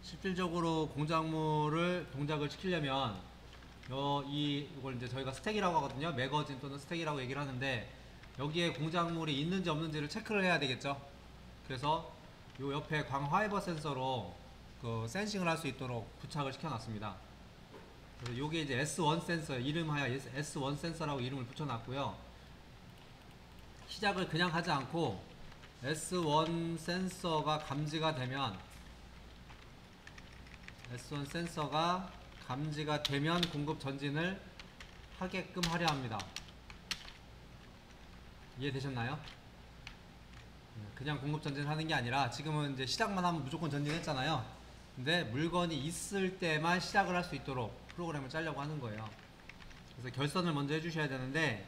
실질적으로 공작물을 동작을 시키려면 이걸 이제 저희가 스택이라고 하거든요. 매거진 또는 스택이라고 얘기를 하는데, 여기에 공작물이 있는지 없는지를 체크를 해야 되겠죠. 그래서 요 옆에 광화이버 센서로 그 센싱을 할 수 있도록 부착을 시켜놨습니다. 그래서 요게 이제 S1 센서, 이름하여 S1 센서라고 이름을 붙여놨고요. 시작을 그냥 하지 않고 S1 센서가 감지가 되면 공급 전진을 하게끔 하려 합니다. 이해되셨나요? 그냥 공급 전진을 하는 게 아니라, 지금은 이제 시작만 하면 무조건 전진했잖아요. 근데 물건이 있을 때만 시작을 할 수 있도록 프로그램을 짜려고 하는 거예요. 그래서 결선을 먼저 해주셔야 되는데,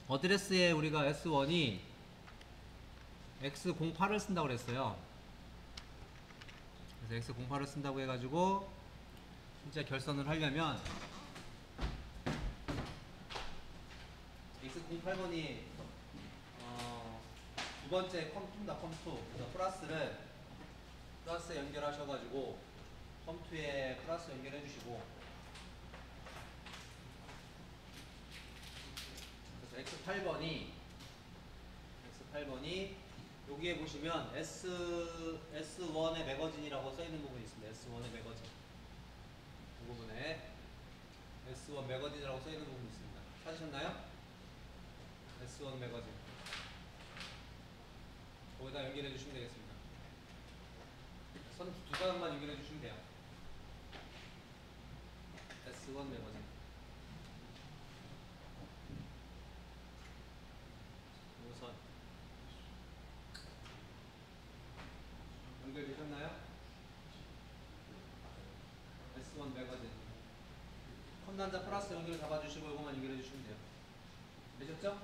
어드레스에 우리가 S1이 X08을 쓴다고 그랬어요. 그래서 X08을 쓴다고 해가지고 실제 결선을 하려면 X08번이 두 번째 컴2입니다. 컴2. 그래서 플러스에 연결하셔가지고 컴2에 플러스 연결해주시고, 그래서 X8번이 여기에 보시면 S1의 매거진이라고 써있는 부분이 있습니다. S1의 매거진. 이 부분에 S1 매거진이라고 써있는 부분이 있습니다. 찾으셨나요? S1 매거진. 거기다 연결해 주시면 되겠습니다. 선 두 가닥만 연결해 주시면 돼요. S1 매거진. 우선 연결되셨나요? S1 매거진. 컴단자 플러스 연결 잡아주시고 이것만 연결해 주시면 돼요. 되셨죠?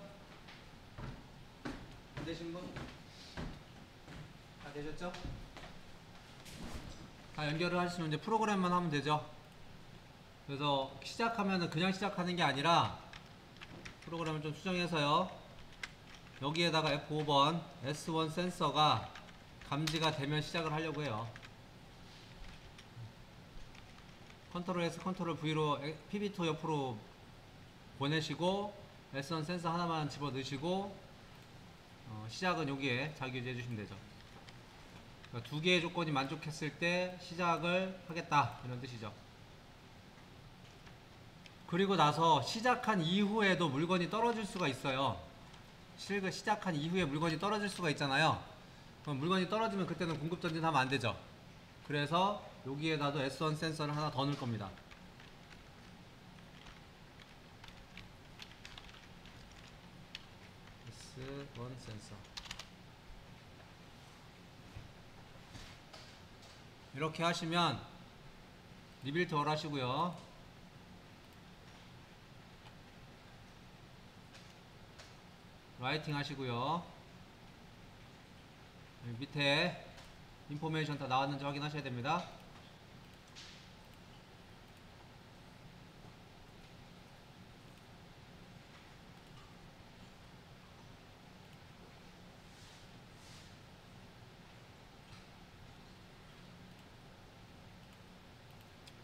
안 되신 분? 다 되셨죠? 다 연결을 하시면 이제 프로그램만 하면 되죠. 그래서 시작하면은 그냥 시작하는 게 아니라 프로그램을 좀 수정해서요, 여기에다가 F5번 S1 센서가 감지가 되면 시작을 하려고 해요. 컨트롤 S, 컨트롤 V로 PB2 옆으로 보내시고 S1 센서 하나만 집어 넣으시고, 시작은 여기에 자기유지 해주시면 되죠. 그러니까 두 개의 조건이 만족했을 때 시작을 하겠다, 이런 뜻이죠. 그리고 나서 시작한 이후에도 물건이 떨어질 수가 있어요. 시작한 이후에 물건이 떨어질 수가 있잖아요. 그럼 물건이 떨어지면 그때는 공급 전진하면 안 되죠. 그래서 여기에다도 S1 센서를 하나 더 넣을 겁니다. S1 센서. 이렇게 하시면 리빌트 올 하시고요. 라이팅 하시고요. 밑에 인포메이션 다 나왔는지 확인하셔야 됩니다.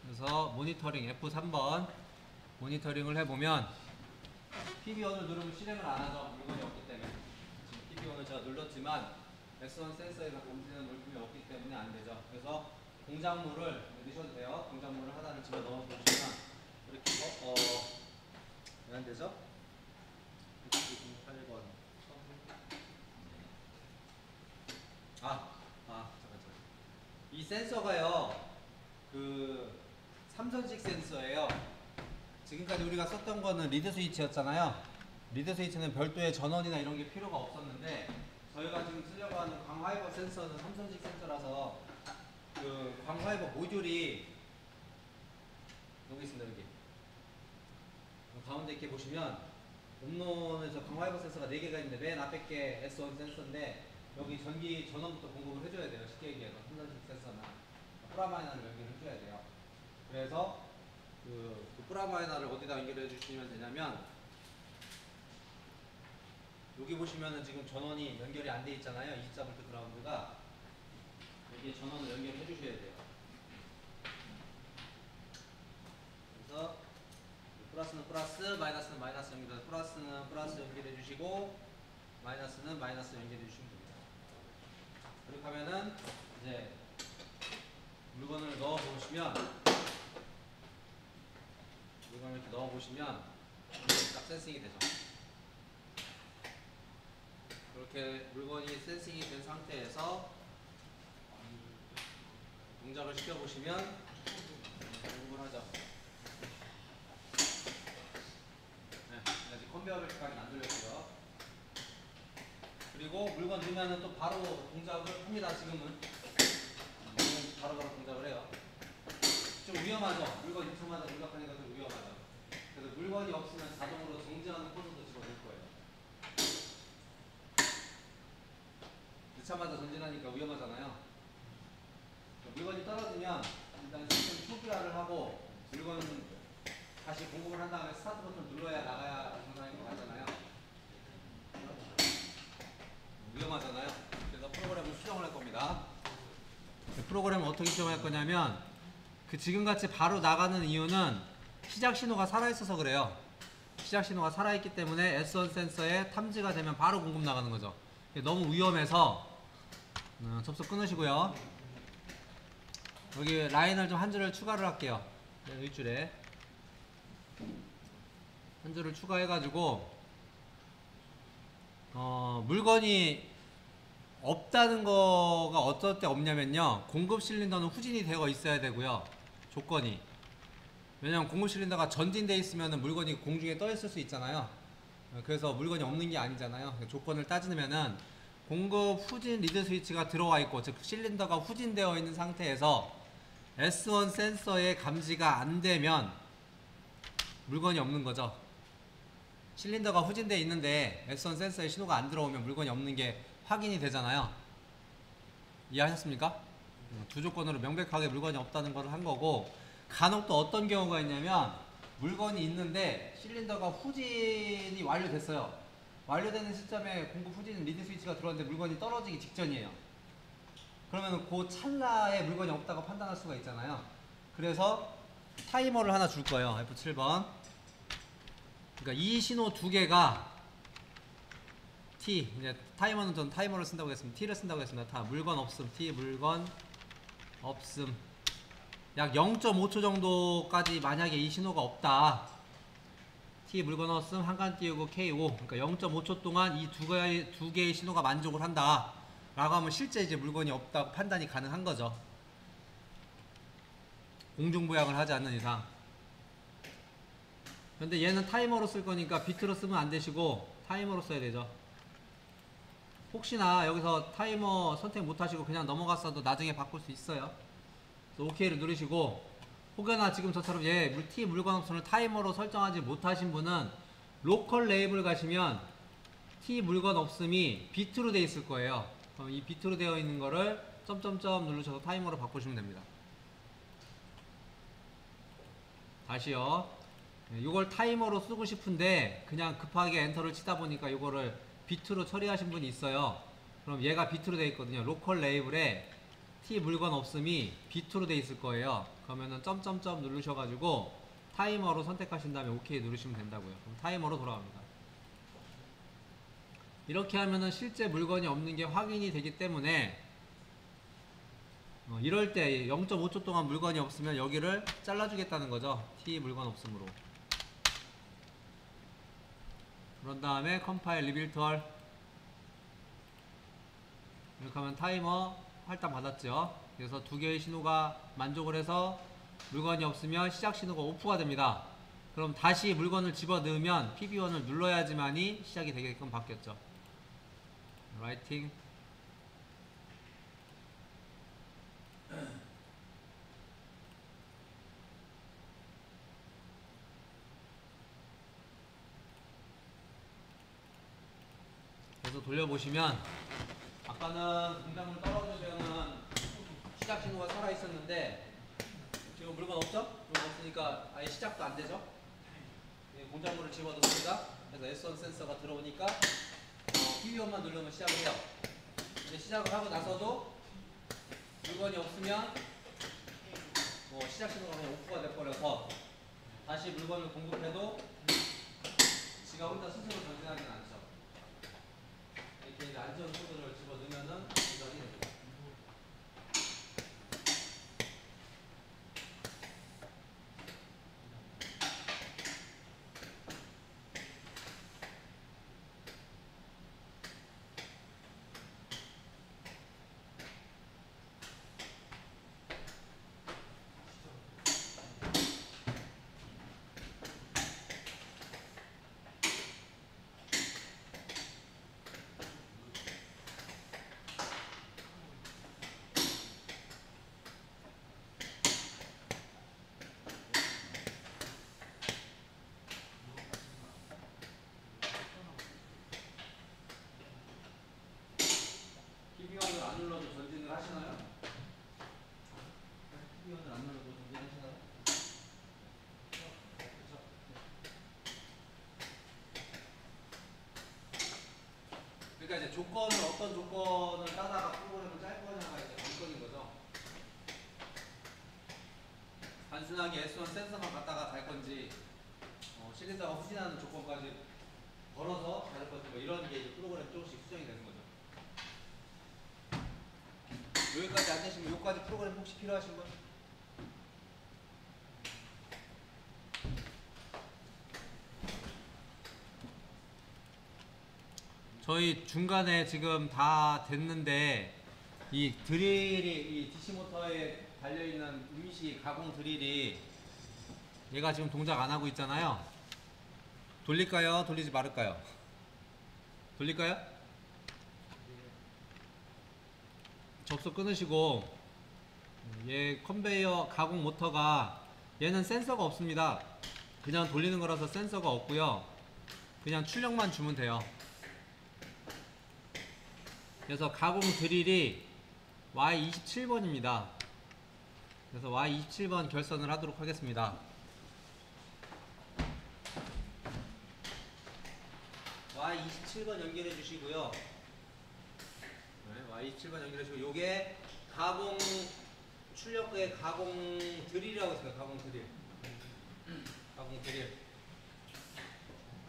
그래서 모니터링 F3번 모니터링을 해보면 PB1을 누르면 실행을 안하죠. 물건이 없기 때문에. 지금 PB1을 제가 눌렀지만 S1 센서에서 감지되는 물품이 없기 때문에 안되죠. 그래서 공작물을 넣으셔도 돼요. 공작물을 하나를 집어 넣어보시면 이렇게 왜 안되죠? 8번 잠깐. 이 센서가요, 삼선식 센서예요. 지금까지 우리가 썼던 거는 리드 스위치였잖아요. 리드 스위치는 별도의 전원이나 이런 게 필요가 없었는데, 저희가 지금 쓰려고 하는 광화이버 센서는 삼선식 센서라서 광화이버 모듈이 여기 있습니다. 여기 가운데 이렇게 보시면 홈론에서 광화이버 센서가 4개가 있는데, 맨 앞에 게 S1 센서인데 여기 전기 전원부터 공급을 해줘야 돼요. 쉽게 얘기해서 삼선식 센서나 프라마이너를 연결해줘야 돼요. 그래서 그 프라마이너를 어디다 연결해 주시면 되냐면, 여기 보시면은 지금 전원이 연결이 안 돼 있잖아요. 24V 그라운드가. 여기에 전원을 연결해 주셔야 돼요. 그래서 플러스는 플러스, 마이너스는 마이너스 연결해서 플러스는 플러스 연결해 주시고 마이너스는 마이너스 연결해 주시면 됩니다. 그렇게 하면은 이제 물건을 넣어 보시면 물건을 이렇게 넣어 보시면 딱 센싱이 되죠. 그렇게 물건이 센싱이 된 상태에서 동작을 시켜 보시면 충분하죠. 네, 아직 컨베어 벨트까지 안 돌렸고요. 그리고 물건 넣으면은 또 바로 동작을 합니다. 지금은 바로바로 동작을 해요. 좀 위험하죠. 물건 입수마다 공격하니까 좀 위험하죠. 그래서 물건이 없으면 자동으로 정지하는 코드도 집어넣을 거예요. 넣자마자 전진하니까 위험하잖아요. 물건이 떨어지면 일단 시스템 초기화를 하고 물건 다시 공급을 한 다음에 스타트 버튼을 눌러야 나가야 정상인 거 맞잖아요. 위험하잖아요. 그래서 프로그램을 수정을 할 겁니다. 프로그램을 어떻게 수정할 거냐면 그 지금같이 바로 나가는 이유는 시작 신호가 살아있어서 그래요. 시작 신호가 살아있기 때문에 S1 센서에 탐지가 되면 바로 공급 나가는 거죠. 너무 위험해서 접속 끊으시고요. 여기 라인을 좀 한 줄을 추가를 할게요. 윗줄에 한 줄을 추가해가지고 물건이 없다는 거가 어떨 때 없냐면요, 공급 실린더는 후진이 되어 있어야 되고요. 조건이, 왜냐면 공급 실린더가 전진되어 있으면 물건이 공중에 떠 있을 수 있잖아요. 그래서 물건이 없는 게 아니잖아요. 조건을 따지면은 공급 후진 리드 스위치가 들어와 있고, 즉 실린더가 후진되어 있는 상태에서 S1 센서에 감지가 안 되면 물건이 없는 거죠. 실린더가 후진되어 있는데 S1 센서에 신호가 안 들어오면 물건이 없는 게 확인이 되잖아요. 이해하셨습니까? 두 조건으로 명백하게 물건이 없다는 걸 한 거고, 간혹 또 어떤 경우가 있냐면 물건이 있는데 실린더가 후진이 완료됐어요. 완료되는 시점에 공급 후진 리드 스위치가 들어왔는데 물건이 떨어지기 직전이에요. 그러면 그 찰나에 물건이 없다고 판단할 수가 있잖아요. 그래서 타이머를 하나 줄 거예요. F7번. 그러니까 이 신호 두 개가 T, 이제 타이머는 전 타이머를 쓴다고 했습니다. T를 쓴다고 했습니다. 다 물건 없음, T 물건 없음. 약 0.5초 정도까지 만약에 이 신호가 없다, T 물건 없음 한칸 띄우고 K5, 그러니까 0.5초 동안 이 두 개의 신호가 만족을 한다 라고 하면 실제 이제 물건이 없다고 판단이 가능한 거죠. 공중부양을 하지 않는 이상. 근데 얘는 타이머로 쓸 거니까 비트로 쓰면 안 되시고 타이머로 써야 되죠. 혹시나 여기서 타이머 선택 못 하시고 그냥 넘어갔어도 나중에 바꿀 수 있어요. 그래서 OK를 누르시고, 혹여나 지금 저처럼 T 물건 옵션을 타이머로 설정하지 못하신 분은 로컬 레이블 가시면 T 물건 없음이 비트로 되어 있을 거예요. 그럼 이 비트로 되어 있는 거를 점점점 누르셔서 타이머로 바꾸시면 됩니다. 다시요. 이걸 타이머로 쓰고 싶은데 그냥 급하게 엔터를 치다 보니까 이거를 비트로 처리하신 분이 있어요. 그럼 얘가 비트로 되어 있거든요. 로컬 레이블에 T 물건 없음이 비트로 되어 있을 거예요. 그러면은 점점점 누르셔가지고 타이머로 선택하신 다음에 OK 누르시면 된다고요. 그럼 타이머로 돌아갑니다. 이렇게 하면은 실제 물건이 없는 게 확인이 되기 때문에 이럴 때 0.5초 동안 물건이 없으면 여기를 잘라주겠다는 거죠. T 물건 없음으로. 그런 다음에 컴파일 리빌트얼. 이렇게 하면 타이머 할당 받았죠. 그래서 두 개의 신호가 만족을 해서 물건이 없으면 시작 신호가 오프가 됩니다. 그럼 다시 물건을 집어 넣으면 PB1을 눌러야지만이 시작이 되게끔 바뀌었죠. 라이팅. 그래서 돌려보시면 아까는 공작물 떨어질 때는 시작 신호가 살아 있었는데 지금 물건 없죠? 물건 없으니까 아예 시작도 안 되죠? 공작물을 집어넣습니다. 그래서 S1 센서가 들어오니까 PB1만 누르면 시작을 해요. 근데 시작을 하고 나서도 물건이 없으면 시작 신호가 그냥 오프가 돼버려서 다시 물건을 공급해도 지가 혼자 스스로 전진하지는 않죠. 이렇게 이제 안전 코드를 집어넣으면은 조작이 됩니다. TV원을 안 눌러도 전진을 하시나요? TV원을 안 눌러도 전진하시나요? 그렇죠. 그러니까 이제 어떤 조건을 따다가 프로그램을 짤 거냐가 이제 관건인 거죠. 단순하게 S1 센서만 갖다가 달 건지, 실린더가 후진하는 조건까지 걸어서 달 건지, 이런 게 이제 프로그램 조금씩 수정이 되는 거죠. 여기까지 안 되시면 여기까지 프로그램 혹시 필요하신 분? 저희 중간에 지금 다 됐는데 이 드릴이 이 DC 모터에 달려있는 임시 가공 드릴이 얘가 지금 동작 안 하고 있잖아요. 돌릴까요? 돌리지 말을까요? 돌릴까요? 접속 끊으시고, 얘 컨베이어 가공 모터가 얘는 센서가 없습니다. 그냥 돌리는 거라서 센서가 없고요. 그냥 출력만 주면 돼요. 그래서 가공 드릴이 Y27번입니다. 그래서 Y27번 결선을 하도록 하겠습니다. Y27번 연결해 주시고요. Y27번 연결해 주시고, 요게 가공 출력의 가공 드릴이라고 있어요. 가공 드릴. 가공 드릴.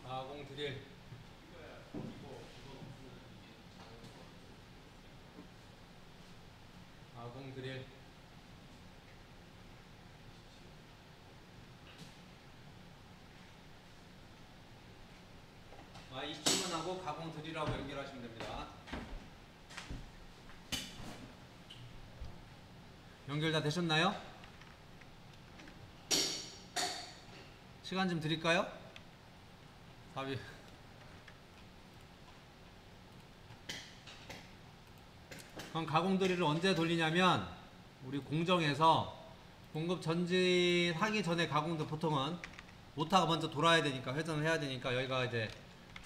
가공 드릴. 가공 드릴. Y27번하고 가공 드릴하고 연결하시면 됩니다. 연결 다 되셨나요? 시간 좀 드릴까요? 답이. 그럼 가공 드릴을 언제 돌리냐면, 우리 공정에서 공급 전진하기 전에 가공도 보통은 모터가 먼저 돌아야 되니까, 회전을 해야 되니까, 여기가 이제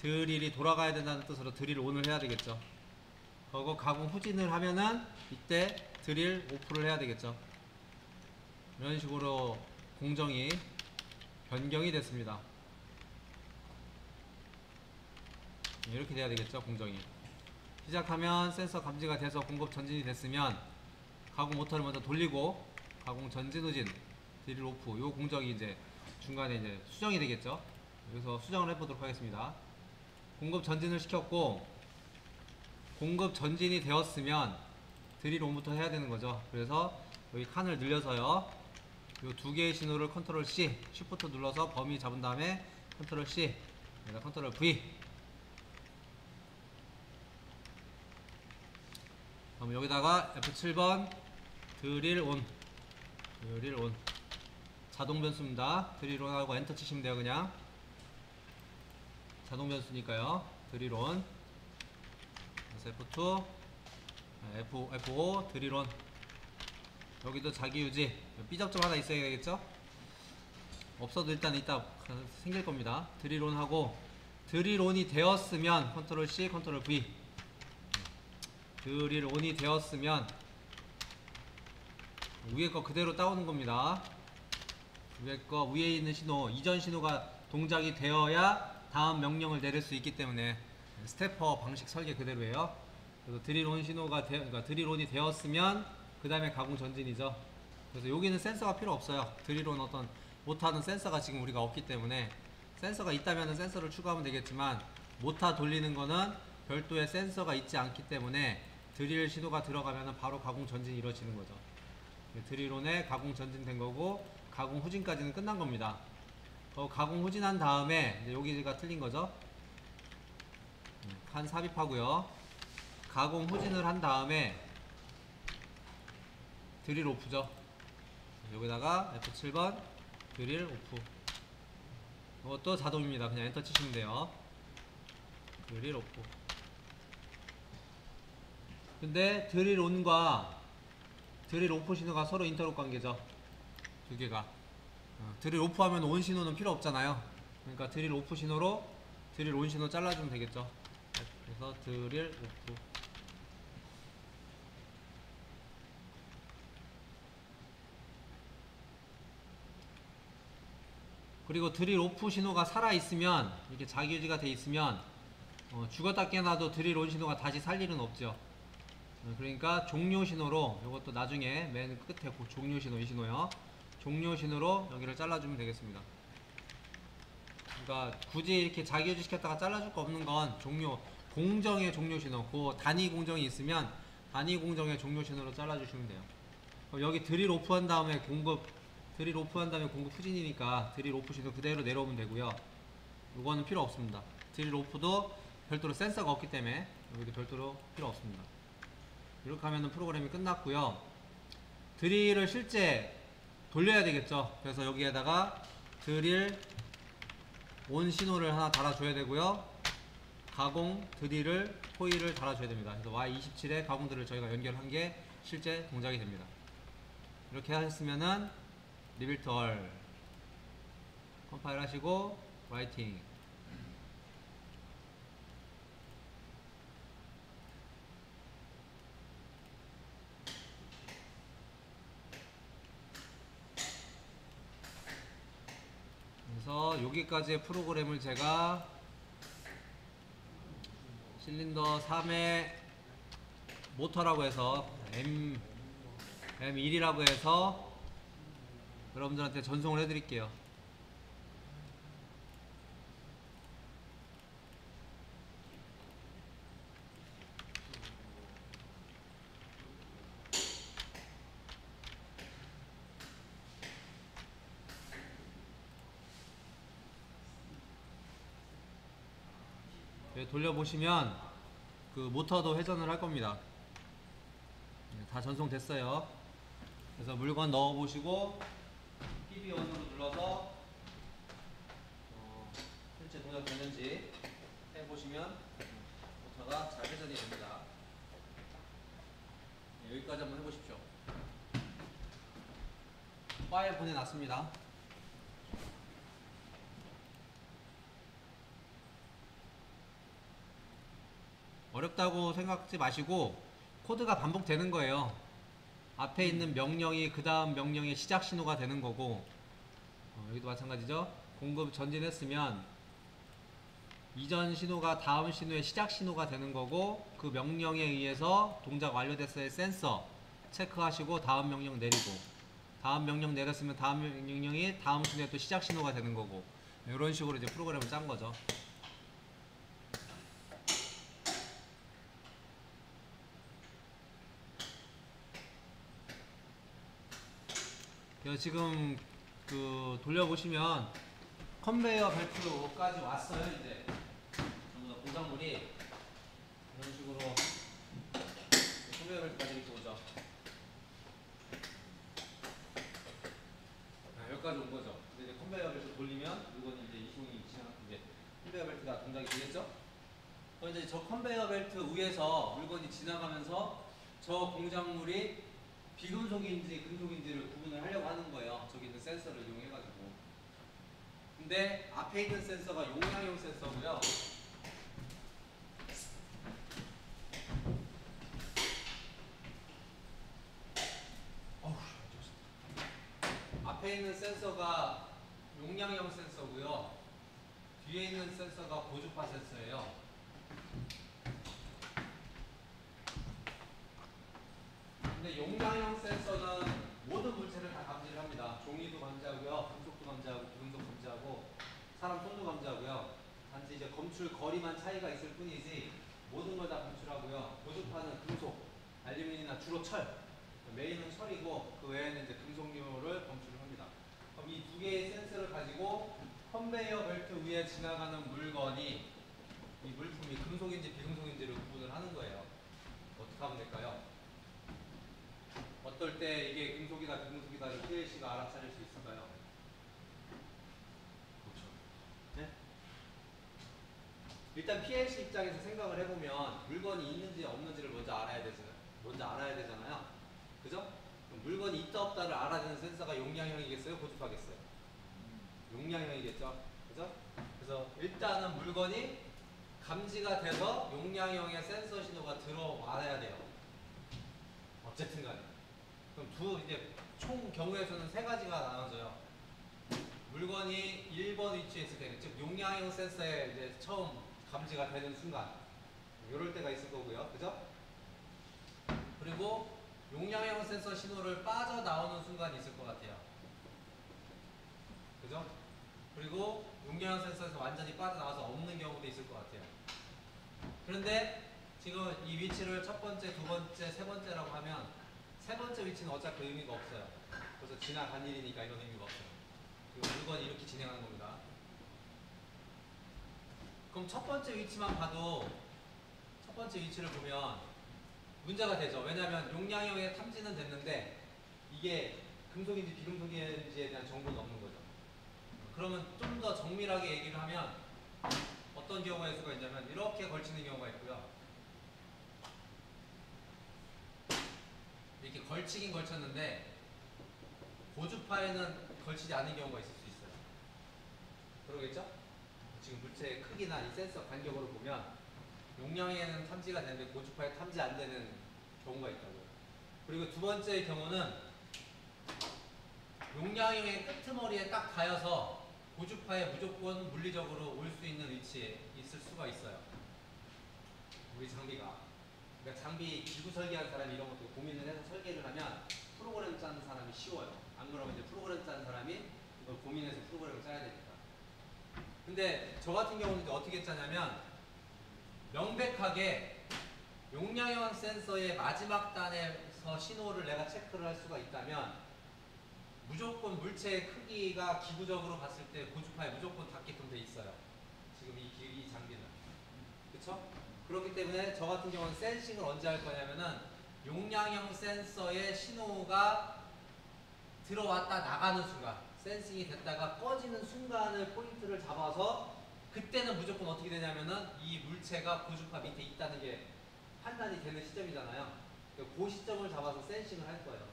드릴이 돌아가야 된다는 뜻으로 드릴 온을 해야 되겠죠. 그리고 가공 후진을 하면은 이때 드릴 오프를 해야 되겠죠. 이런 식으로 공정이 변경이 됐습니다. 이렇게 돼야 되겠죠. 공정이 시작하면 센서 감지가 돼서 공급 전진이 됐으면 가공 모터를 먼저 돌리고 가공 전진 후진 드릴 오프, 요 공정이 이제 중간에 이제 수정이 되겠죠. 여기서 수정을 해보도록 하겠습니다. 공급 전진을 시켰고, 공급 전진이 되었으면 드릴 온부터 해야 되는 거죠. 그래서 여기 칸을 늘려서요, 요 두 개의 신호를 컨트롤 C, 쉬프트 눌러서 범위 잡은 다음에 컨트롤 C, 컨트롤 V. 그럼 여기다가 F7번 드릴 온, 드릴 온 자동 변수입니다. 드릴 온하고 엔터 치시면 돼요. 그냥 자동 변수니까요. 드릴 온. 그래서 F2, F5 드릴 온. 여기도 자기 유지, 삐접점 하나 있어야 되겠죠? 없어도 일단 이따 생길 겁니다. 드릴 온 하고, 드릴 온이 되었으면 컨트롤 C, 컨트롤 V. 드릴 온이 되었으면 위에 거 그대로 따오는 겁니다. 위에 거, 위에 있는 신호, 이전 신호가 동작이 되어야 다음 명령을 내릴 수 있기 때문에 스태퍼 방식 설계 그대로예요. 그래서 드릴 온 신호가 그러니까 드릴 온이 되었으면 그 다음에 가공 전진이죠. 그래서 여기는 센서가 필요 없어요. 드릴온 어떤 모터는 센서가 지금 우리가 없기 때문에, 센서가 있다면 센서를 추가하면 되겠지만 모터 돌리는 거는 별도의 센서가 있지 않기 때문에 드릴 신호가 들어가면 바로 가공 전진이 이루어지는 거죠. 드릴온에 가공 전진된 거고, 가공 후진까지는 끝난 겁니다. 가공 후진한 다음에 여기가 틀린 거죠. 칸 삽입하고요. 가공 후진을 한 다음에 드릴 오프죠. 여기다가 F7번 드릴 오프. 이것도 자동입니다. 그냥 엔터 치시면 돼요. 드릴 오프. 근데 드릴 온과 드릴 오프 신호가 서로 인터록 관계죠. 두 개가. 드릴 오프하면 온 신호는 필요 없잖아요. 그러니까 드릴 오프 신호로 드릴 온 신호 잘라주면 되겠죠. 그래서 드릴 오프. 그리고 드릴 오프 신호가 살아있으면, 이렇게 자기유지가 돼 있으면 죽었다 깨어나도 드릴 온 신호가 다시 살 일은 없죠. 그러니까 종료 신호로, 이것도 나중에 맨 끝에 종료 신호, 이 신호요. 종료 신호로 여기를 잘라주면 되겠습니다. 그러니까 굳이 이렇게 자기유지 시켰다가 잘라줄 거 없는 건 종료, 공정의 종료 신호, 그 단위 공정이 있으면 단위 공정의 종료 신호로 잘라주시면 돼요. 여기 드릴 오프한 다음에 드릴 오프한 다음에 공급 후진이니까 드릴 오프 신호 그대로 내려오면 되고요. 이거는 필요 없습니다. 드릴 오프도 별도로 센서가 없기 때문에 여기도 별도로 필요 없습니다. 이렇게 하면 프로그램이 끝났고요. 드릴을 실제 돌려야 되겠죠. 그래서 여기에다가 드릴 온 신호를 하나 달아줘야 되고요. 가공 드릴을 코일을 달아줘야 됩니다. 그래서 Y27에 가공 드릴을 저희가 연결한 게 실제 동작이 됩니다. 이렇게 하셨으면은 리빌트 얼 컴파일 하시고 라이팅. 그래서 여기까지의 프로그램을 제가 실린더 3의 모터라고 해서 M1이라고 해서 여러분들한테 전송을 해드릴게요. 돌려보시면 그 모터도 회전을 할 겁니다. 다 전송됐어요. 그래서 물건 넣어보시고 PB1으로 눌러서 실제 동작 되는지 해보시면 모터가 잘 회전이 됩니다. 여기까지 한번 해보십시오. 파일 보내놨습니다. 어렵다고 생각하지 마시고 코드가 반복되는 거예요. 앞에 있는 명령이 그 다음 명령의 시작 신호가 되는 거고, 여기도 마찬가지죠. 공급 전진했으면 이전 신호가 다음 신호의 시작 신호가 되는 거고, 그 명령에 의해서 동작 완료됐어요. 센서 체크하시고 다음 명령 내리고, 다음 명령 내렸으면 다음 명령이 다음 신호의 또 시작 신호가 되는 거고, 이런 식으로 이제 프로그램을 짠 거죠. 지금 그 돌려보시면 컨베이어 벨트까지 왔어요. 이제 전부 다 공작물이 이런 식으로 컨베이어 벨트까지 이렇게 오죠. 여기까지 온 거죠. 근데 이제 컨베이어 벨트 돌리면 물건이 이제 이동이 지나가고 이제 컨베이어 벨트가 동작이 되겠죠. 그럼 이제 저 컨베이어 벨트 위에서 물건이 지나가면서 저 공작물이 비금속인지 금속인지를 구분을 하려고 하는 거예요. 저기 있는 센서를 이용해가지고. 근데 앞에 있는 센서가 용량형 센서고요. 앞에 있는 센서가 용량형 센서고요. 뒤에 있는 센서가 고주파 센서예요. 근데 용량형 센서는 모든 물체를 다 감지를 합니다. 종이도 감지하고요, 금속도 감지하고, 금속 감지하고, 사람 손도 감지하고요. 단지 이제 검출 거리만 차이가 있을 뿐이지 모든 걸 다 검출하고요. 고주파는 금속, 알루미늄이나 주로 철, 메인은 철이고 그 외에는 이제 금속류를 검출을 합니다. 그럼 이 두 개의 센서를 가지고 컨베이어 벨트 위에 지나가는 물건이 이 물품이 금속인지 비금속인지를 구분을 하는 거예요. 어떻게 하면 될까요? 어떨 때 이게 금속이다 비금속이다를 PLC가 알아차릴 수 있을까요? 그렇죠. 네? 일단 PLC 입장에서 생각을 해보면 물건이 있는지 없는지를 먼저 알아야 되잖아요. 그죠? 그럼 물건이 있다 없다를 알아주는 센서가 용량형이겠어요? 고주파겠어요? 용량형이겠죠? 그죠? 그래서 일단은 물건이 감지가 돼서 용량형의 센서 신호가 들어와야 돼요. 어쨌든 간에. 그럼 이제 총 경우의 수는 세 가지가 나눠져요. 물건이 1번 위치에 있을 때, 즉 용량형 센서에 이제 처음 감지가 되는 순간, 이럴 때가 있을 거고요. 그죠? 그리고 용량형 센서 신호를 빠져나오는 순간이 있을 것 같아요. 그죠? 그리고 용량형 센서에서 완전히 빠져나와서 없는 경우도 있을 것 같아요. 그런데 지금 이 위치를 첫 번째, 두 번째, 세 번째라고 하면 세 번째 위치는 어차피 의미가 없어요. 그래서 지나간 일이니까 이런 의미가 없어요. 그리고 물건이 이렇게 진행하는 겁니다. 그럼 첫 번째 위치만 봐도 첫 번째 위치를 보면 문제가 되죠. 왜냐하면 용량형의 탐지는 됐는데 이게 금속인지 비금속인지에 대한 정보는 없는 거죠. 그러면 좀 더 정밀하게 얘기를 하면 어떤 경우의 수가 있냐면 이렇게 걸치는 경우가 있고요. 이렇게 걸치긴 걸쳤는데 고주파에는 걸치지 않은 경우가 있을 수 있어요. 그러겠죠? 지금 물체의 크기나 이 센서 간격으로 보면 용량에는 탐지가 되는데 고주파에 탐지 안 되는 경우가 있다고요. 그리고 두 번째의 경우는 용량형의 끄트머리에 딱 닿아서 고주파에 무조건 물리적으로 올 수 있는 위치에 있을 수가 있어요. 우리 장비가. 그러니까 장비 기구 설계한 사람이 이런 것도 고민을 해서 설계를 하면 프로그램 짜는 사람이 쉬워요. 안 그러면 이제 프로그램 짜는 사람이 이걸 고민해서 프로그램을 짜야 되니까. 근데 저 같은 경우는 이제 어떻게 짜냐면 명백하게 용량형 센서의 마지막 단에서 신호를 내가 체크를 할 수가 있다면 무조건 물체의 크기가 기구적으로 봤을 때 고주파에 무조건 닿게끔 돼 있어요. 지금 이 장비는. 그쵸? 그렇기 때문에 저 같은 경우는 센싱을 언제 할 거냐면은 용량형 센서의 신호가 들어왔다 나가는 순간, 센싱이 됐다가 꺼지는 순간을 포인트를 잡아서 그때는 무조건 어떻게 되냐면은 이 물체가 고주파 밑에 있다는 게 판단이 되는 시점이잖아요. 그 시점을 잡아서 센싱을 할 거예요.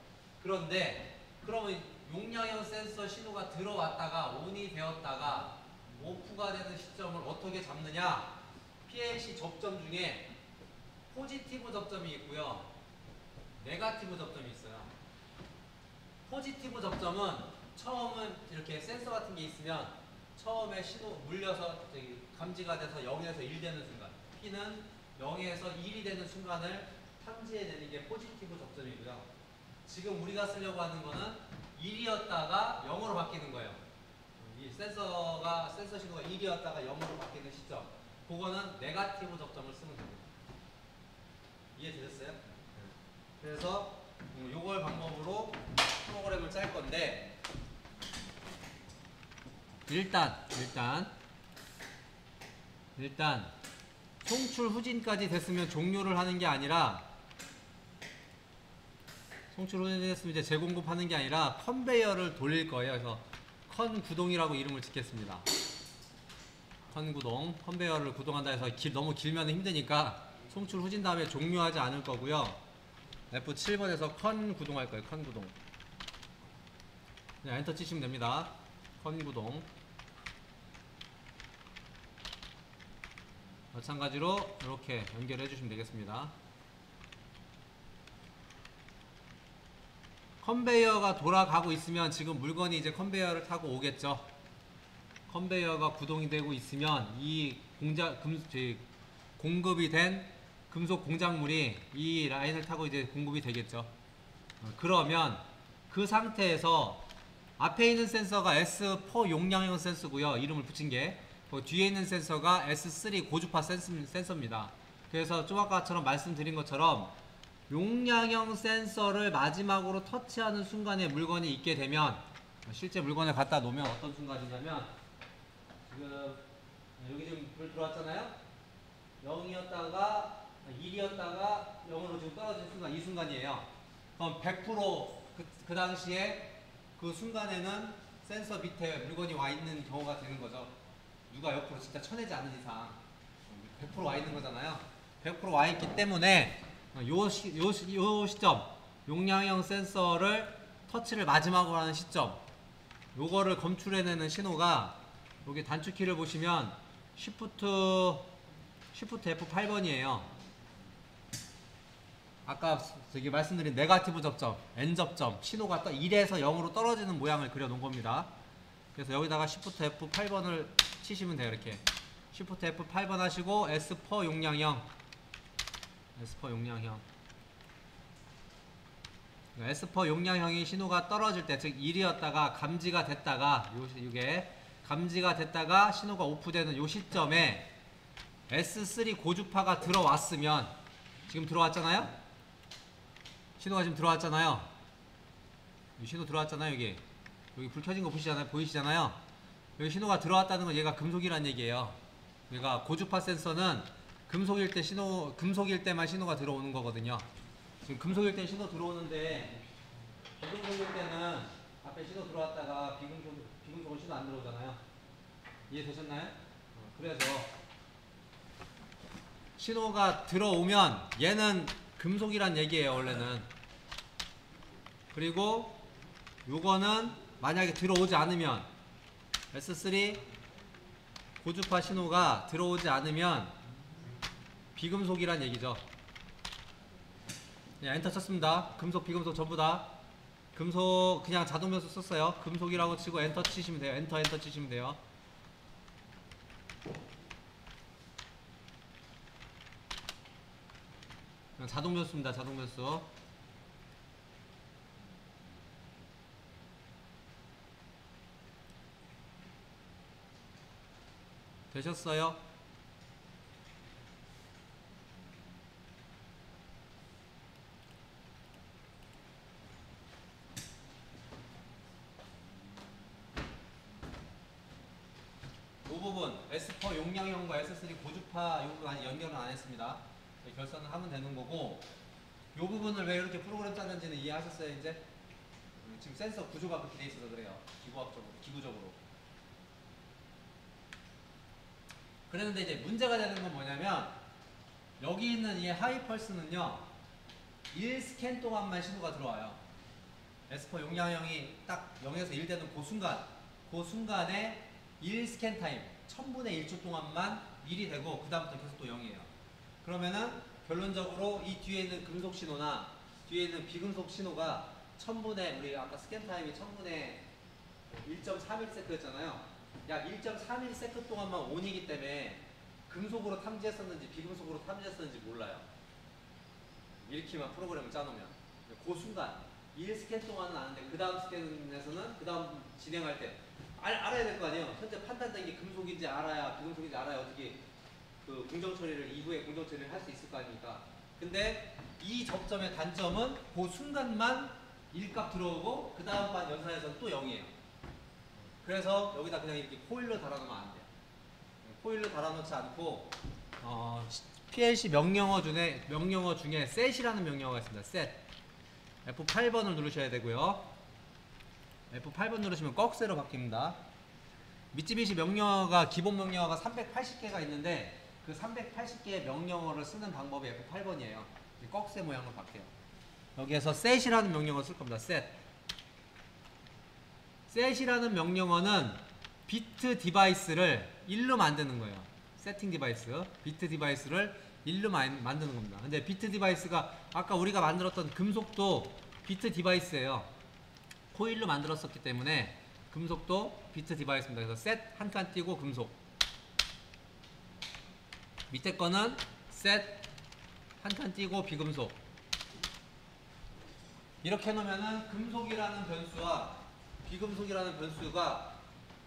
그런데 그러면 용량형 센서 신호가 들어왔다가 온이 되었다가 오프가 되는 시점을 어떻게 잡느냐? PLC 접점 중에 포지티브 접점이 있고요. 네거티브 접점이 있어요. 포지티브 접점은 처음은 이렇게 센서 같은 게 있으면 처음에 신호 물려서 감지가 돼서 0에서 1 되는 순간, P는 0에서 1이 되는 순간을 탐지해내는 게 포지티브 접점이고요. 지금 우리가 쓰려고 하는 거는 1이었다가 0으로 바뀌는 거예요. 이 센서 신호가 1이었다가 0으로 바뀌는 시점. 그거는 네거티브 접점을 쓰면 됩니다. 이해되셨어요? 그래서 요걸 방법으로 프로그램을 짤 건데 일단 송출 후진까지 됐으면 종료를 하는 게 아니라 송출 후진이 됐으면 이제 재공급하는 게 아니라 컨베이어를 돌릴 거예요. 그래서 컨구동이라고 이름을 짓겠습니다. 컨구동, 컨베이어를 구동한다 해서 너무 길면 힘드니까 송출 후진 다음에 종료하지 않을 거고요. F7번에서 컨구동 할 거예요. 컨구동. 그냥 엔터 치시면 됩니다. 컨구동. 마찬가지로 이렇게 연결해 주시면 되겠습니다. 컨베이어가 돌아가고 있으면 지금 물건이 이제 컨베이어를 타고 오겠죠. 컨베이어가 구동이 되고 있으면 이 공급이 된 금속 공작물이 이 라인을 타고 이제 공급이 되겠죠. 그러면 그 상태에서 앞에 있는 센서가 S4 용량형 센서고요. 이름을 붙인 게. 그 뒤에 있는 센서가 S3 고주파 센서입니다. 그래서 좀 아까처럼 말씀드린 것처럼 용량형 센서를 마지막으로 터치하는 순간에 물건이 있게 되면, 실제 물건을 갖다 놓으면 어떤 순간이냐면, 지금 여기 지금 불 들어왔잖아요. 0이었다가 1이었다가 0으로 지금 떨어진 순간, 이 순간이에요. 그럼 100% 그 당시에 그 순간에는 센서 밑에 물건이 와 있는 경우가 되는 거죠. 누가 옆으로 진짜 쳐내지 않는 이상 100% 와 있는 거잖아요. 100% 와 있기 때문에 요 시점, 용량형 센서를 터치를 마지막으로 하는 시점, 요거를 검출해내는 신호가 여기 단축키를 보시면 Shift F8번이에요. 아까 저기 말씀드린 네거티브 접점, N 접점, 신호가 1에서 0으로 떨어지는 모양을 그려놓은 겁니다. 그래서 여기다가 Shift F8번을 치시면 돼요. 이렇게 Shift F8번 하시고 S4 용량형, S4 용량형이 신호가 떨어질 때, 즉 1이었다가 감지가 됐다가, 요게 감지가 됐다가 신호가 오프되는 요 시점에 S3 고주파가 들어왔으면, 지금 들어왔잖아요? 신호가 지금 들어왔잖아요. 신호 들어왔잖아요. 여기 불 켜진 거 보이시잖아요. 여기 신호가 들어왔다는 건 얘가 금속이란 얘기예요. 얘가 고주파 센서는 금속일 때만 신호가 들어오는 거거든요. 지금 금속일 때 신호 들어오는데, 비금속일 때는 앞에 신호 들어왔다가 비금속은 신호 안 들어오잖아요. 이해되셨나요? 그래서 신호가 들어오면 얘는 금속이란 얘기예요, 원래는. 그리고 요거는 만약에 들어오지 않으면, S3 고주파 신호가 들어오지 않으면 비금속이란 얘기죠. 네, 엔터 쳤습니다. 금속, 비금속 전부 다. 금속 그냥 자동 변수 썼어요. 금속이라고 치고 엔터 치시면 돼요. 엔터 치시면 돼요. 그냥 자동 변수입니다. 자동 변수. 되셨어요? 이 부분 S4 용량형과 S3 고주파 이 부분 아직 연결은 안 했습니다. 결선을 하면 되는 거고, 이 부분을 왜 이렇게 프로그램 짜는지는 이해하셨어요? 이제 지금 센서 구조가 그렇게 돼 있어서 그래요. 기구적으로. 그랬는데 이제 문제가 되는 건 뭐냐면, 여기 있는 이 하이펄스는요 1스캔 동안만 신호가 들어와요. S4 용량형이 딱 0에서 1 되는 그 순간에 1스캔 타임 1000분의 1초 동안만 1이 되고, 그 다음부터 계속 또 0이에요. 그러면은 결론적으로 이 뒤에 있는 금속 신호나 뒤에 있는 비금속 신호가 1000분의, 우리 아까 스캔 타임이 1000분의 1.31세크였잖아요. 약 1.31세크 동안만 온이기 때문에 금속으로 탐지했었는지 비금속으로 탐지했었는지 몰라요. 이렇게만 프로그램을 짜놓으면. 그 순간 1스캔 동안은 아는데, 그 다음 스캔에서는 그 다음 진행할 때 알아야 될 거 아니에요. 현재 판단된 게 금속인지 알아야, 비금속인지 알아야 어떻게 그 공정 처리를, 이후에 공정 처리를 할 수 있을 거 아닙니까? 근데 이 접점의 단점은 그 순간만 1값 들어오고, 그 다음 반 연산에서는 또 0이에요. 그래서 여기다 그냥 이렇게 코일로 달아놓으면 안 돼요. 코일로 달아놓지 않고 PLC 명령어 중에 set이라는 명령어가 있습니다. set. F8번을 누르셔야 되고요. F8번 누르시면 꺽쇠로 바뀝니다. 미쯔비시 명령어가, 기본 명령어가 380개가 있는데, 그 380개의 명령어를 쓰는 방법이 F8번이에요. 꺽쇠 모양으로 바뀌어요. 여기에서 set이라는 명령어를 쓸 겁니다. set이라는 명령어는 비트 디바이스를 1로 만드는 거예요. 세팅 디바이스, 비트 디바이스를 1로 만드는 겁니다. 근데 비트 디바이스가 아까 우리가 만들었던 금속도 비트 디바이스예요. 코일로 만들었었기 때문에 금속도 비트 디바이스입니다. 그래서 셋 한 칸 띄고 금속, 밑에 거는 셋 한 칸 띄고 비금속. 이렇게 해놓으면은 금속이라는 변수와 비금속이라는 변수가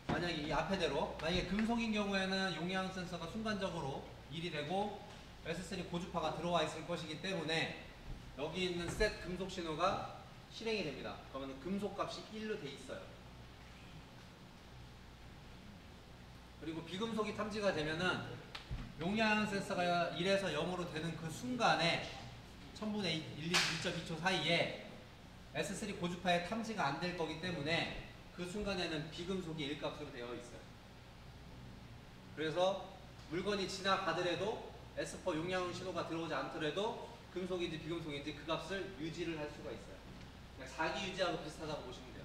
만약에 이 앞에대로 만약에 금속인 경우에는 용량 센서가 순간적으로 1이 되고 S3 고주파가 들어와 있을 것이기 때문에 여기 있는 셋 금속 신호가 실행이 됩니다. 그러면 금속 값이 1로 돼 있어요. 그리고 비금속이 탐지가 되면은 용량 센서가 1에서 0으로 되는 그 순간에 1000분의 1.2초 사이에 S3 고주파의 탐지가 안 될 거기 때문에 그 순간에는 비금속이 1값으로 되어 있어요. 그래서 물건이 지나가더라도 S4 용량 신호가 들어오지 않더라도 금속인지 비금속인지 그 값을 유지를 할 수가 있어요. 그냥 자기 유지하고 비슷하다고 보시면 돼요.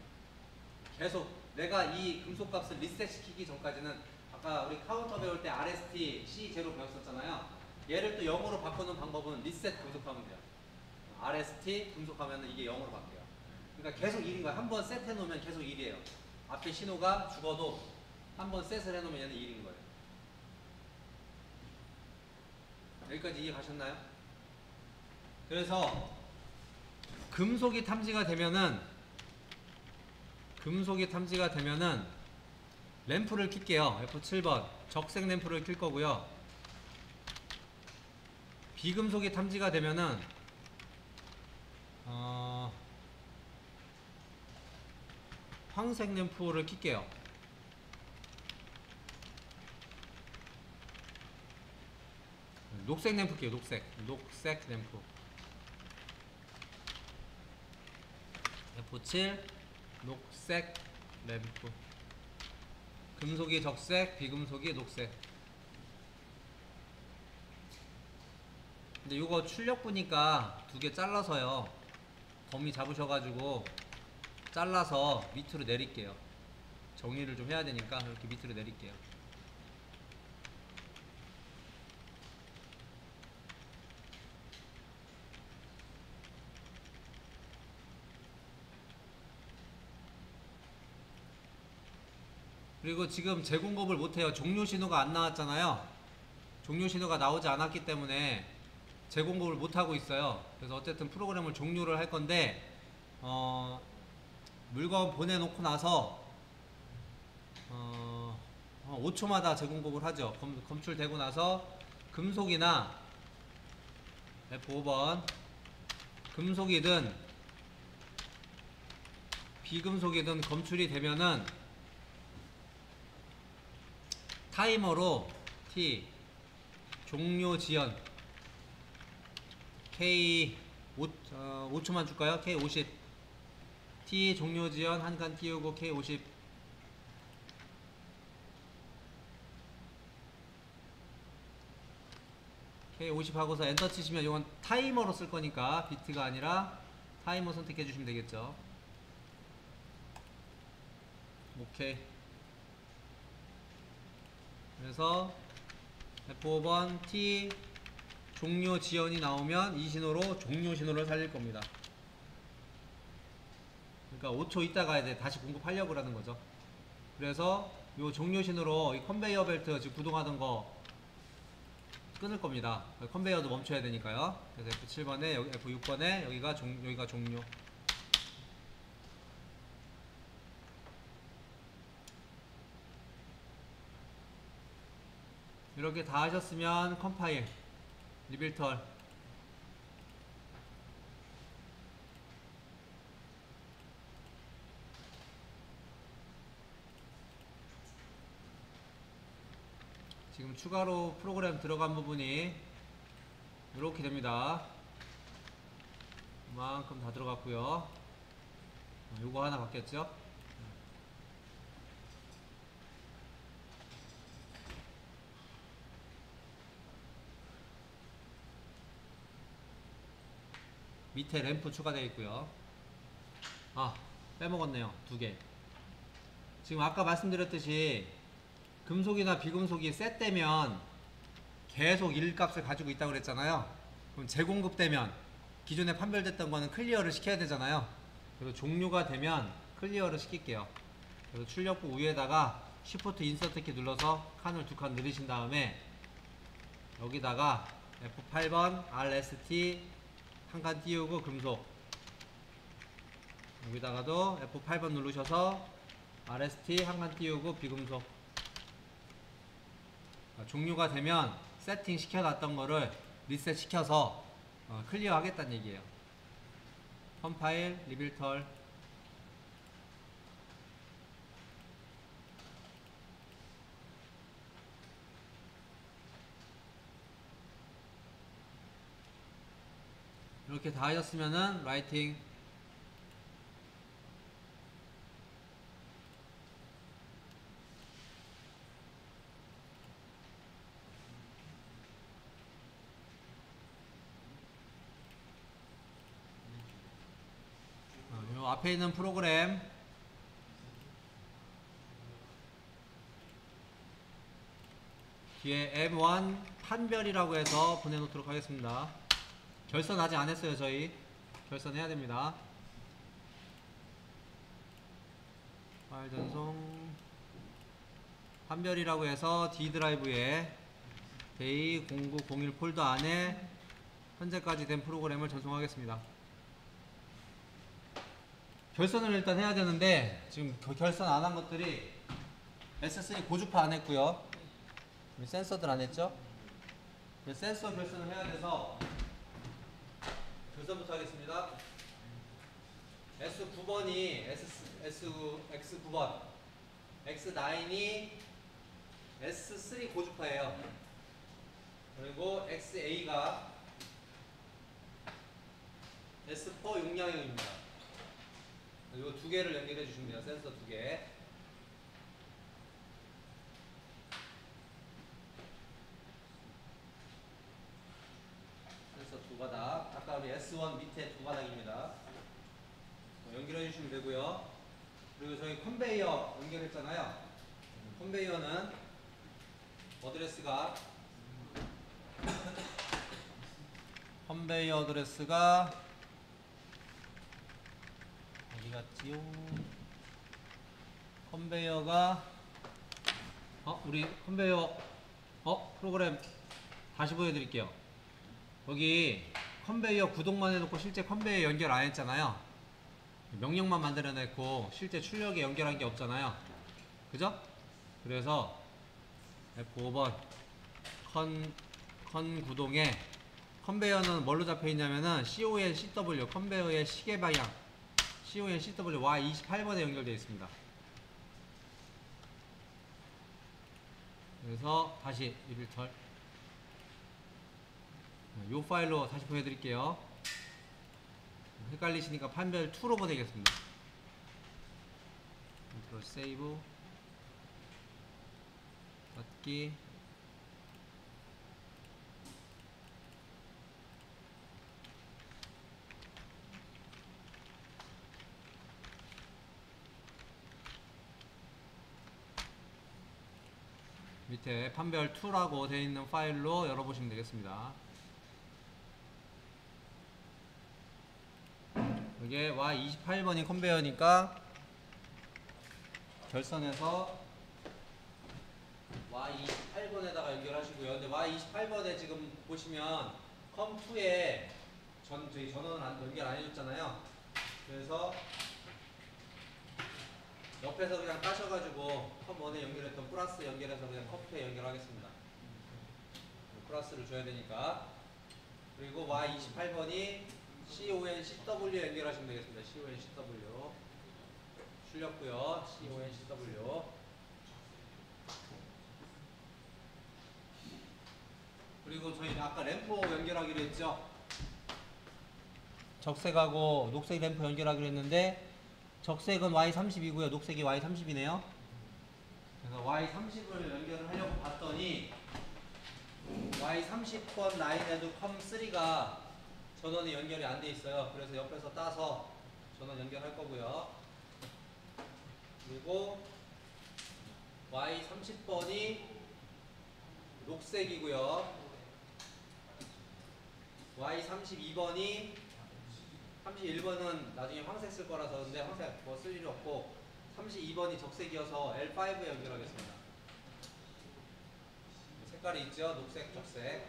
계속 내가 이 금속 값을 리셋 시키기 전까지는 아까 우리 카운터 배울 때 RST C0 배웠었잖아요. 얘를 또 0으로 바꾸는 방법은 리셋 금속하면 돼요. RST 금속하면 이게 0으로 바뀌어요. 그러니까 계속 1인 거야. 한번 셋 해놓으면 계속 1이에요. 앞에 신호가 죽어도 한번 셋을 해놓으면 얘는 1인 거예요. 여기까지 이해 가셨나요? 그래서 금속이 탐지가 되면은 램프를 켤게요. F7번 적색 램프를 켤 거고요. 비금속이 탐지가 되면은 황색 램프를 켤게요. 녹색 램프 켤게요. 녹색 램프 F7 녹색 램프. 금속이 적색, 비금속이 녹색. 근데 요거 출력 보니까 두 개 잘라서요. 범위 잡으셔가지고 잘라서 밑으로 내릴게요. 정리를 좀 해야 되니까 이렇게 밑으로 내릴게요. 그리고 지금 재공급을 못해요. 종료 신호가 안 나왔잖아요. 종료 신호가 나오지 않았기 때문에 재공급을 못하고 있어요. 그래서 어쨌든 프로그램을 종료를 할 건데 물건 보내놓고 나서 5초마다 재공급을 하죠. 검출되고 나서 금속이나 F5번 금속이든 비금속이든 검출이 되면은 타이머로 T 종료 지연 K 5초만 줄까요? K 50 T 종료 지연 한 칸 띄우고 K 50 K 50 하고서 엔터 치시면 이건 타이머로 쓸 거니까 비트가 아니라 타이머 선택해 주시면 되겠죠. 오케이. 그래서 F5번 T 종료 지연이 나오면 이 신호로 종료 신호를 살릴 겁니다. 그러니까 5초 있다가 이제 다시 공급하려고 하는 거죠. 그래서 요 종료 신호로 이 컨베이어 벨트 지금 구동하던 거 끊을 겁니다. 컨베이어도 멈춰야 되니까요. 그래서 F7번에 F6번에 여기가 종료. 이렇게 다 하셨으면 컴파일 리빌털 지금 추가로 프로그램 들어간 부분이 이렇게 됩니다. 이만큼 다 들어갔고요. 요거 하나 바뀌었죠. 밑에 램프 추가되어 있고요. 빼먹었네요. 두 개. 지금 아까 말씀드렸듯이 금속이나 비금속이 셋되면 계속 1값을 가지고 있다고 그랬잖아요. 그럼 재공급되면 기존에 판별됐던 거는 클리어를 시켜야 되잖아요. 그래서 종료가 되면 클리어를 시킬게요. 그래서 출력부 위에다가 Shift 인서트 키 눌러서 칸을 두 칸 늘리신 다음에 여기다가 F8번 RST 한 칸 띄우고 금속 여기다가도 F8번 누르셔서 RST 한 칸 띄우고 비금속 종료가 되면 세팅 시켜놨던 거를 리셋 시켜서 클리어 하겠다는 얘기예요. 컴파일, 리빌털. 이렇게 다 하셨으면은 라이팅 요 앞에 있는 프로그램 뒤에 M1 판별이라고 해서 보내놓도록 하겠습니다. 결선 아직 안 했어요. 저희 결선해야 됩니다. 파일 전송 판별이라고 해서 D 드라이브에 데이 0901 폴더 안에 현재까지 된 프로그램을 전송하겠습니다. 결선을 일단 해야 되는데 지금 결선 안 한 것들이 S3 고주파 안 했고요. 센서들 안 했죠? 센서 결선을 해야 돼서 결선부터 하겠습니다. S9번이 X9번 X9이 S3 고주파예요. 그리고 XA가 S4 용량형입니다. 이 두 개를 연결해 주시면 돼요. 센서 두 개. 센서 두 바닥. 아까 우리 S1 밑에 두 바닥입니다. 연결해 주시면 되고요. 그리고 저희 컨베이어 연결했잖아요. 컨베이어는 어드레스가 컨베이어 어드레스가 어디 갔지요? 컨베이어가 우리 컨베이어 프로그램 다시 보여드릴게요. 여기 컨베이어 구동만 해놓고 실제 컨베이어 연결 안 했잖아요. 명령만 만들어냈고 실제 출력에 연결한 게 없잖아요. 그죠? 그래서 F5번 컨 구동에 컨베이어는 뭘로 잡혀 있냐면은 CON CW 컨베이어의 시계 방향 CON CW Y28번에 연결되어 있습니다. 그래서 다시 리빌털 이 파일로 다시 보여드릴게요. 헷갈리시니까 판별 2로 보내겠습니다. 컨트롤 세이브 닫기. 밑에 판별 2라고 되어 있는 파일로 열어보시면 되겠습니다. 이게 Y28번이 컨베이어니까 결선해서 Y28번에다가 연결하시고요. 근데 Y28번에 지금 보시면 컴2에 저희 전원은 연결 안 해줬잖아요. 그래서 옆에서 그냥 따셔가지고 컴1에 연결했던 플러스 연결해서 그냥 컴2에 연결하겠습니다. 플러스를 줘야 되니까. 그리고 Y28번이 CON CW에 연결하시면 되겠습니다. CON CW 출력구요. CON CW. 그리고 저희 아까 램프 연결하기로 했죠. 적색하고 녹색 램프 연결하기로 했는데 적색은 Y30이고요. 녹색이 Y30이네요. 그래서 Y30을 연결을 하려고 봤더니 Y30번 라인에도 컴3가 전원이 연결이 안 돼 있어요. 그래서 옆에서 따서 전원 연결할 거고요. 그리고 Y30번이 녹색이고요. Y32번이 31번은 나중에 황색 쓸 거라서 근데 황색 뭐 쓸 일이 없고 32번이 적색이어서 L5에 연결하겠습니다. 색깔이 있죠? 녹색, 적색.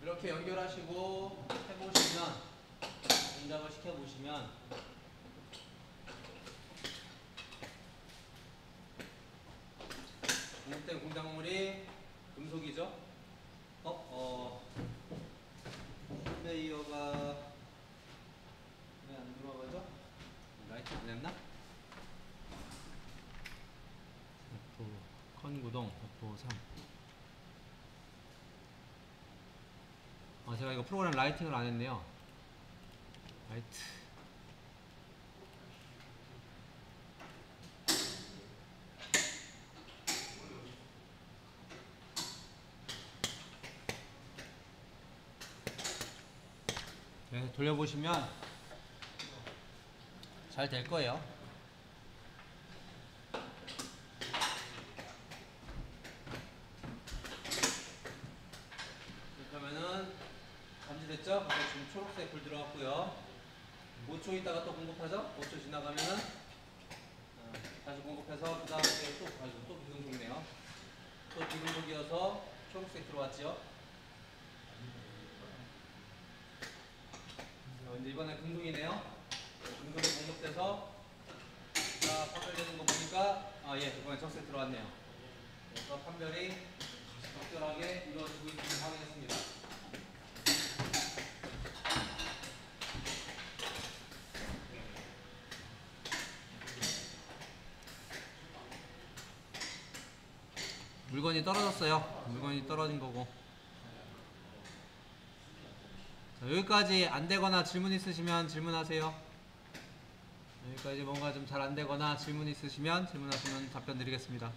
이렇게 연결하시고 해보시면, 동작을 시켜보시면 공급된 공작물이 금속이죠. 컨베이어가 왜 안 들어가죠? 라이트 안 했나? 컨구동 100% 3. 제가 이거 프로그램 라이팅을 안 했네요. 라이트. 네, 돌려보시면 잘 될 거예요. 그러면은 감지됐죠? 지금 초록색 불 들어갔고요. 5초 있다가 또 공급하죠? 5초 지나가면은 다시 공급해서 그 다음에 또 비금속이네요. 또 비금속이어서 초록색 들어왔죠? 이제 이번에 금속이네요. 금속이 공급돼서 자, 판별되는 거 보니까 이번에 적색 들어왔네요. 그래서 판별이 적절하게 이루어지고 있음을 확인했습니다. 물건이 떨어졌어요. 물건이 떨어진 거고. 자, 여기까지 안 되거나 질문 있으시면 질문하세요. 여기까지 뭔가 좀 잘 안 되거나 질문 있으시면 질문하시면 답변 드리겠습니다.